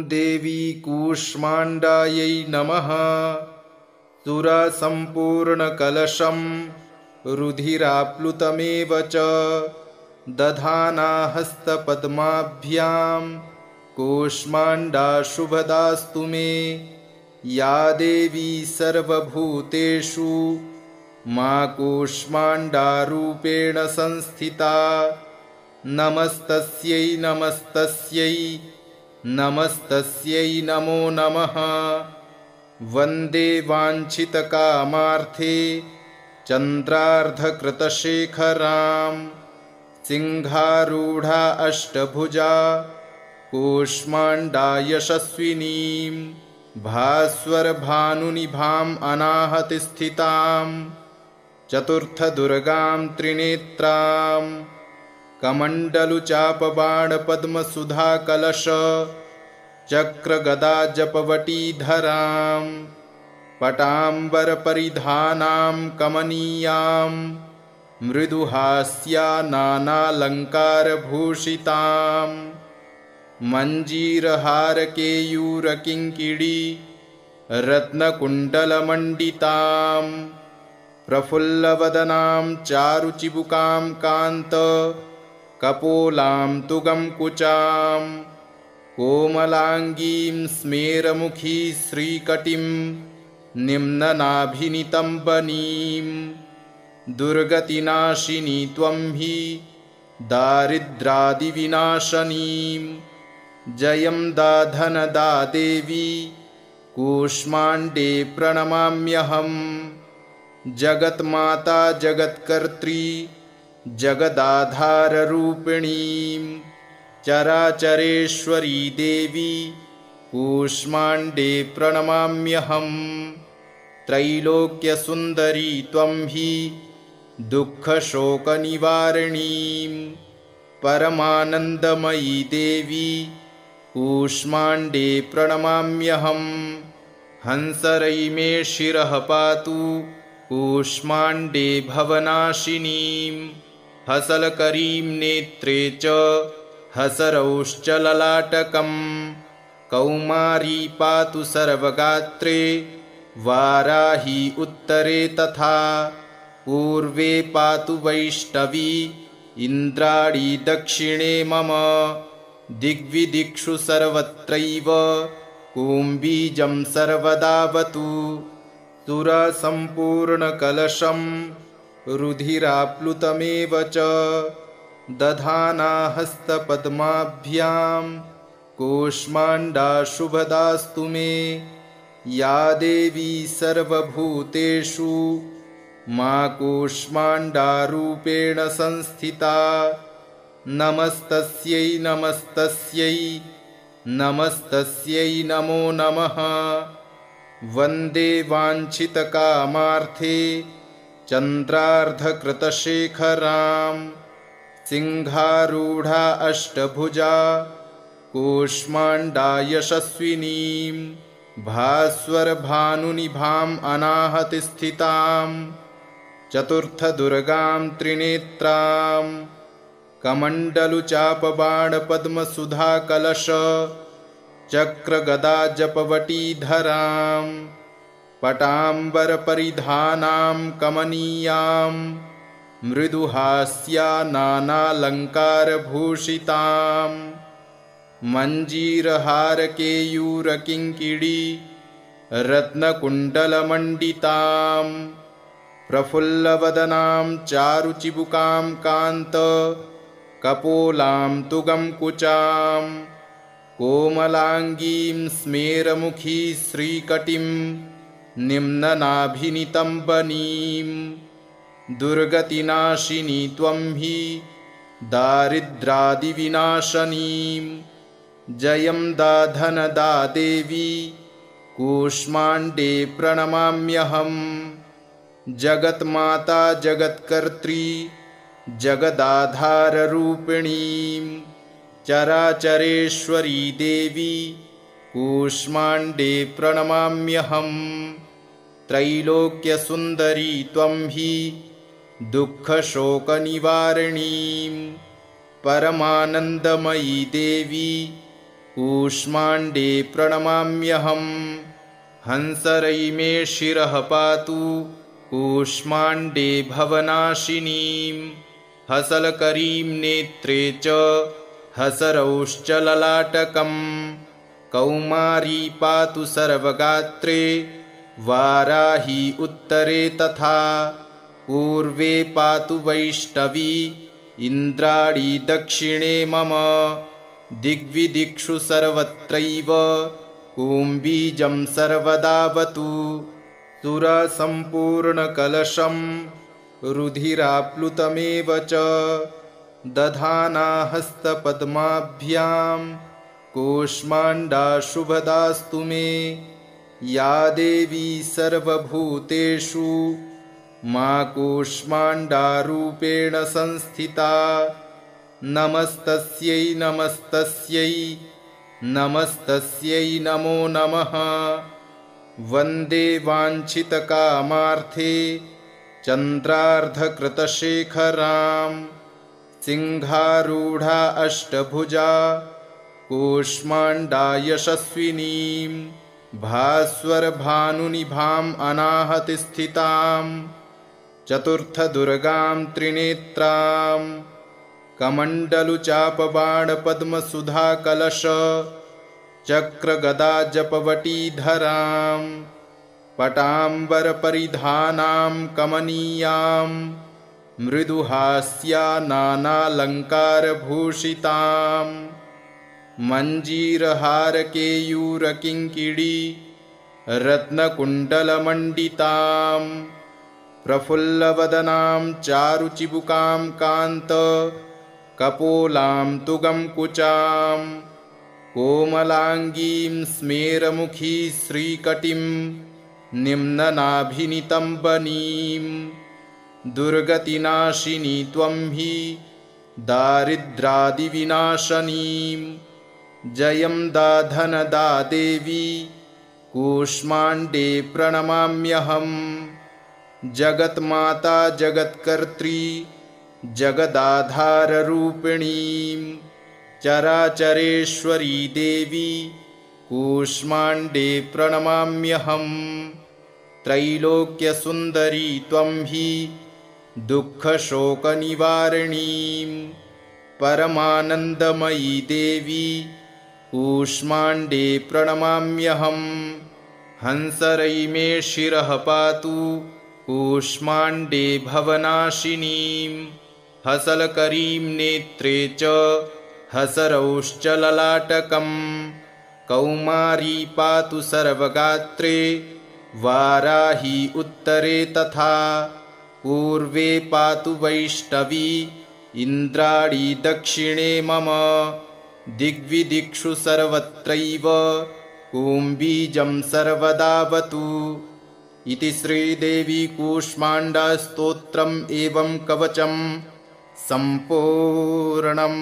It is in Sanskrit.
देवी कूष्माण्डायै नमः। सुरसम्पूर्णकलशं रुधिराप्लुतमेव च दधाना हस्तपद्माभ्यां कूष्माण्डा शुभदास्तु मे। या देवी सर्वभूतेषु मा कूष्माण्डारूपेण संस्थिता नमस्तस्यै नमस्तस्यै नमस्तस्यै नमो नमः। वन्दे वाञ्छितकामार्थे चन्द्रार्धकृतशेखरां सिंहारूढा अष्टभुजा कूष्माण्डा यशस्विनीं भास्वरभानुनिभाम् अनाहतिस्थितां चतुर्थदुर्गां त्रिनेत्रां कमण्डलुचापबाणपद्मसुधाकलश चक्रगदाजपवटीधरां पटाम्बरपरिधानां कमनीयां मृदुहास्या नानालङ्कारभूषितां मञ्जीरहारकेयूरकिङ्किणी रत्नकुण्डलमण्डितां प्रफुल्लवदनां चारुचिबुकां कान्त कपोलां तुगं कुचां कोमलाङ्गीं स्मेरमुखी श्रीकटिं निम्ननाभिनितम्बनीं दुर्गतिनाशिनी त्वं हि दारिद्रादिविनाशनीं जयं दाधनदा देवी कूष्माण्डे प्रणमाम्यहं। जगन्माता जगत्कर्त्री जगदाधाररूपिणीं चराचरेश्वरी देवी कूष्माण्डे प्रणमाम्यहं। त्रैलोक्यसुन्दरी त्वं हि दुःखशोकनिवारिणीं परमानन्दमयी देवी कूष्माण्डे प्रणमाम्यहं। हंसरैमे शिरः पातु कूष्माण्डे भवनाशिनीं हसलकरीं नेत्रे च हसरौश्च ललाटकं कौमारी पातु सर्वगात्रे वाराही उत्तरे तथा पूर्वे पातु वैष्णवी इन्द्राणी दक्षिणे मम दिग्विदिक्षु सर्वत्रैव कुम्बीजं सर्वदावतु। सुरसम्पूर्णकलशं रुधिराप्लुतमेव च दधाना हस्तपद्माभ्यां कूष्माण्डा शुभदास्तु मे। या देवी सर्वभूतेषु मा कूष्माण्डारूपेण संस्थिता नमस्तस्यै नमस्तस्यै नमस्तस्यै नमो नमः। वन्दे वाञ्छितकामार्थे चन्द्रार्धकृतशेखरां सिंहारूढा अष्टभुजा कूष्माण्डा यशस्विनीं भास्वरभानुनिभाम् अनाहतिस्थितां चतुर्थदुर्गां त्रिनेत्रां कमण्डलुचापबाणपद्मसुधाकलश चक्रगदाजपवटीधरां पटाम्बरपरिधानां कमनीयां मृदुहास्या नानालङ्कारभूषितां मञ्जीरहारकेयूरकिङ्किणी रत्नकुण्डलमण्डितां प्रफुल्लवदनां चारुचिबुकां कान्त कपोलां तुगं कुचां कोमलाङ्गीं स्मेरमुखी श्रीकटिं निम्ननाभिनितम्बनीं दुर्गतिनाशिनी त्वं हि दारिद्रादिविनाशनीं जयं दाधनदा देवी कूष्माण्डे प्रणमाम्यहं। जगन्माता जगत्कर्त्री जगदाधाररूपिणीं चराचरेश्वरी देवी कूष्माण्डे प्रणमाम्यहं। त्रैलोक्यसुन्दरी त्वं हि दुःखशोकनिवारिणीं परमानन्दमयी देवी कूष्माण्डे प्रणमाम्यहं हंसरै मे शिरः पातु कूष्माण्डे भवनाशिनीं हसलकरीं नेत्रे च हसरौश्च ललाटकं कौमारी पातु सर्वगात्रे वाराही उत्तरे तथा पूर्वे पातु वैष्णवी इन्द्राणी दक्षिणे मम दिग्विदिक्षु सर्वत्रैव कुम्बीजं सर्वदावतु सुरसम्पूर्णकलशं रुधिराप्लुतमेव च दधाना हस्तपद्माभ्यां कूष्माण्डा शुभदास्तु मे या देवी सर्वभूतेषु मा कूष्माण्डारूपेण संस्थिता नमस्तस्यै नमस्तस्यै नमस्तस्यै नमो नमः वन्दे वाञ्छितकामार्थे चन्द्रार्धकृतशेखरां सिंहारूढा अष्टभुजा कूष्माण्डा यशस्विनीं भास्वरभानुनिभाम् अनाहतिस्थितां चतुर्थदुर्गां त्रिनेत्रां कमण्डलुचापबाणपद्मसुधाकलश चक्रगदाजपवटीधरां पटाम्बरपरिधानां कमनीयां मृदुहास्या नानालङ्कारभूषितां मञ्जीरहारकेयूरकिङ्किणी रत्नकुण्डलमण्डितां प्रफुल्लवदनां चारुचिबुकां कान्त कपोलां तुगंकुचां कोमलाङ्गीं स्मेरमुखी श्रीकटिं निम्ननाभिनितम्बनीं दुर्गतिनाशिनी त्वं हि दारिद्रादिविनाशनीं जयं दाधनदा देवी कूष्माण्डे प्रणमाम्यहं जगन्माता जगत्कर्त्री जगदाधाररूपिणीं चराचरेश्वरी देवी कूष्माण्डे प्रणमाम्यहं त्रैलोक्यसुन्दरी त्वं हि दुःखशोकनिवारिणीं परमानन्दमयी देवी कूष्माण्डे प्रणमाम्यहं हंसरै मे शिरः पातु कूष्माण्डे भवनाशिनीं हसलकरीं नेत्रे च हसरौश्च ललाटकं कौमारी पातु सर्वगात्रे वाराही उत्तरे तथा पूर्वे पातु वैष्णवी इन्द्राणी दक्षिणे मम दिग्विदिक्षु सर्वत्रैव कुम्बीजं सर्वदावतु इति श्रीदेवी कूष्माण्डा स्तोत्रम् एवं कवचं सम्पूर्णम्।